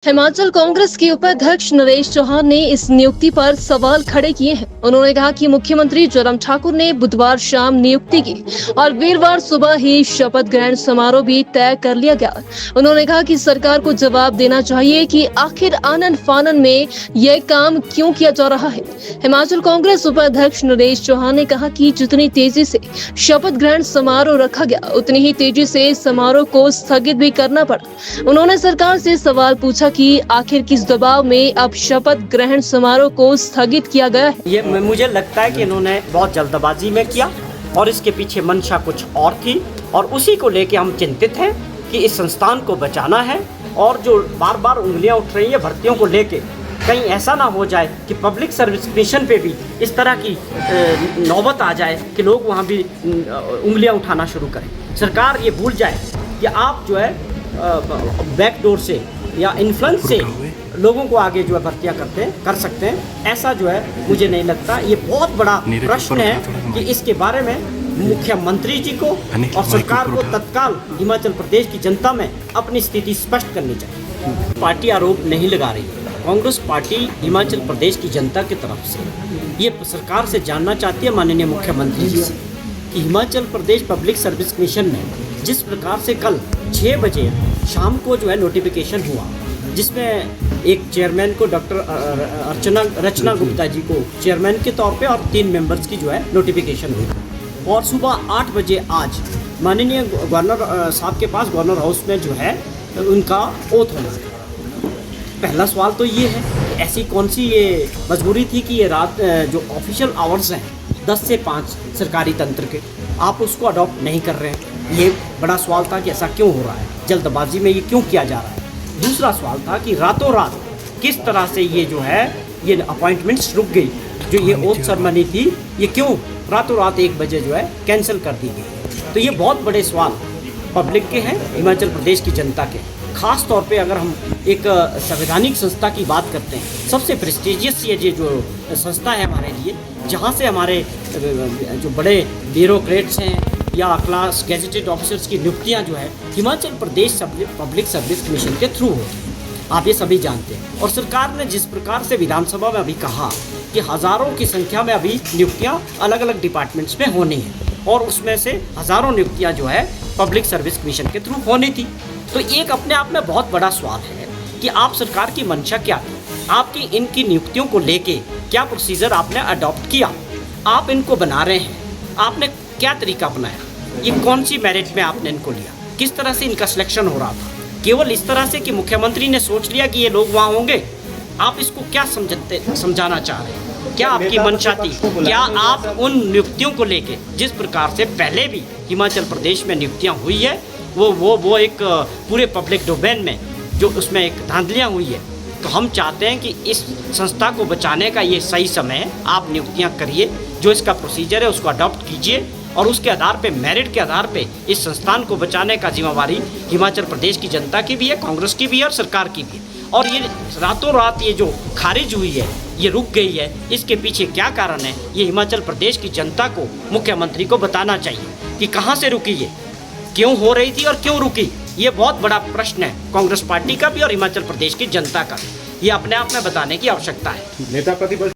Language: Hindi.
हिमाचल कांग्रेस के उपाध्यक्ष नरेश चौहान ने इस नियुक्ति पर सवाल खड़े किए हैं। उन्होंने कहा कि मुख्यमंत्री जयराम ठाकुर ने बुधवार शाम नियुक्ति की और वीरवार सुबह ही शपथ ग्रहण समारोह भी तय कर लिया गया। उन्होंने कहा कि सरकार को जवाब देना चाहिए कि आखिर आनन फानन में यह काम क्यों किया जा रहा है। हिमाचल कांग्रेस उपाध्यक्ष नरेश चौहान ने कहा कि जितनी तेजी से शपथ ग्रहण समारोह रखा गया, उतनी ही तेजी से समारोह को स्थगित भी करना पड़ा। उन्होंने सरकार से सवाल पूछा कि आखिर किस दबाव में अब शपथ ग्रहण समारोह को स्थगित किया गया है। ये मुझे लगता है कि इन्होंने बहुत जल्दबाजी में किया और इसके पीछे मंशा कुछ और थी और उसी को लेके हम चिंतित हैं कि इस संस्थान को बचाना है। और जो बार बार उंगलियां उठ रही है भर्तियों को लेके, कहीं ऐसा ना हो जाए कि पब्लिक सर्विस कमीशन पे भी इस तरह की नौबत आ जाए कि लोग वहाँ भी उंगलियां उठाना शुरू करें। सरकार ये भूल जाए कि आप जो है बैकडोर से या इन्फ्लुएंस से लोगों को आगे जो है भर्तियां कर सकते हैं, ऐसा जो है मुझे नहीं लगता। ये बहुत बड़ा प्रश्न है कि इसके बारे में मुख्यमंत्री जी को और सरकार को तत्काल हिमाचल प्रदेश की जनता में अपनी स्थिति स्पष्ट करनी चाहिए। पार्टी आरोप नहीं लगा रही है। कांग्रेस पार्टी हिमाचल प्रदेश की जनता की तरफ से ये सरकार से जानना चाहती है, माननीय मुख्यमंत्री जी से, कि Himachal Pradesh public service commission ने जिस प्रकार से कल 6 बजे शाम को जो है नोटिफिकेशन हुआ, जिसमें एक चेयरमैन को डॉक्टर रचना गुप्ता जी को चेयरमैन के तौर पे और 3 मेंबर्स की जो है नोटिफिकेशन हुई और सुबह 8 बजे आज माननीय गवर्नर साहब के पास गवर्नर हाउस में जो है उनका ओथ होना है। पहला सवाल तो ये है कि ऐसी कौन सी ये मजबूरी थी कि ये रात जो ऑफिशियल आवर्स हैं 10 से 5 सरकारी तंत्र के, आप उसको अडॉप्ट नहीं कर रहे हैं। ये बड़ा सवाल था कि ऐसा क्यों हो रहा है, जल्दबाजी में ये क्यों किया जा रहा है। दूसरा सवाल था कि रातों रात किस तरह से ये जो है ये अपॉइंटमेंट्स रुक गई, जो ये ओथ सेरेमनी थी ये क्यों रातों रात 1 बजे जो है कैंसिल कर दी गई। तो ये बहुत बड़े सवाल पब्लिक के हैं, हिमाचल प्रदेश की जनता के। खास तौर पे अगर हम एक संवैधानिक संस्था की बात करते हैं, सबसे प्रेस्टिजियस ये जो संस्था है हमारे लिए, जहाँ से हमारे जो बड़े ब्यूरोक्रेट्स हैं या क्लास गैजेटेड ऑफिसर्स की नियुक्तियाँ जो है Himachal Pradesh public service commission के थ्रू होती हैं, आप ये सभी जानते हैं। और सरकार ने जिस प्रकार से विधानसभा में अभी कहा कि हज़ारों की संख्या में अभी नियुक्तियाँ अलग अलग डिपार्टमेंट्स में होनी है और उसमें से हज़ारों नियुक्तियाँ जो है पब्लिक सर्विस कमीशन के थ्रू होनी थी। तो एक अपने आप में बहुत बड़ा सवाल है कि आप सरकार की मंशा क्या थी, आपकी इनकी नियुक्तियों को लेके क्या प्रोसीजर आपने अडॉप्ट किया, आप इनको बना रहे हैं, आपने क्या तरीका अपनाया, ये कौन सी मेरिट में आपने इनको लिया, किस तरह से इनका सिलेक्शन हो रहा था। केवल इस तरह से कि मुख्यमंत्री ने सोच लिया कि ये लोग वहाँ होंगे, आप इसको क्या समझाना चाह रहे हैं, क्या आपकी मंशा थी? क्या आप उन नियुक्तियों को लेके जिस प्रकार से पहले भी हिमाचल प्रदेश में नियुक्तियाँ हुई है वो एक पूरे पब्लिक डोमेन में जो उसमें एक धांधलियाँ हुई है, तो हम चाहते हैं कि इस संस्था को बचाने का ये सही समय है। आप नियुक्तियाँ करिए, जो इसका प्रोसीजर है उसको अडॉप्ट कीजिए और उसके आधार पे, मेरिट के आधार पे इस संस्थान को बचाने का जिम्मेवारी हिमाचल प्रदेश की जनता की भी है, कांग्रेस की भी है और सरकार की भी है। और ये रातों रात ये जो खारिज हुई है, ये रुक गई है, इसके पीछे क्या कारण है, ये हिमाचल प्रदेश की जनता को, मुख्यमंत्री को बताना चाहिए कि कहाँ से रुकी ये, क्यों हो रही थी और क्यों रुकी। ये बहुत बड़ा प्रश्न है कांग्रेस पार्टी का भी और हिमाचल प्रदेश की जनता का। ये अपने आप में बताने की आवश्यकता है। नेता प्रतिपक्ष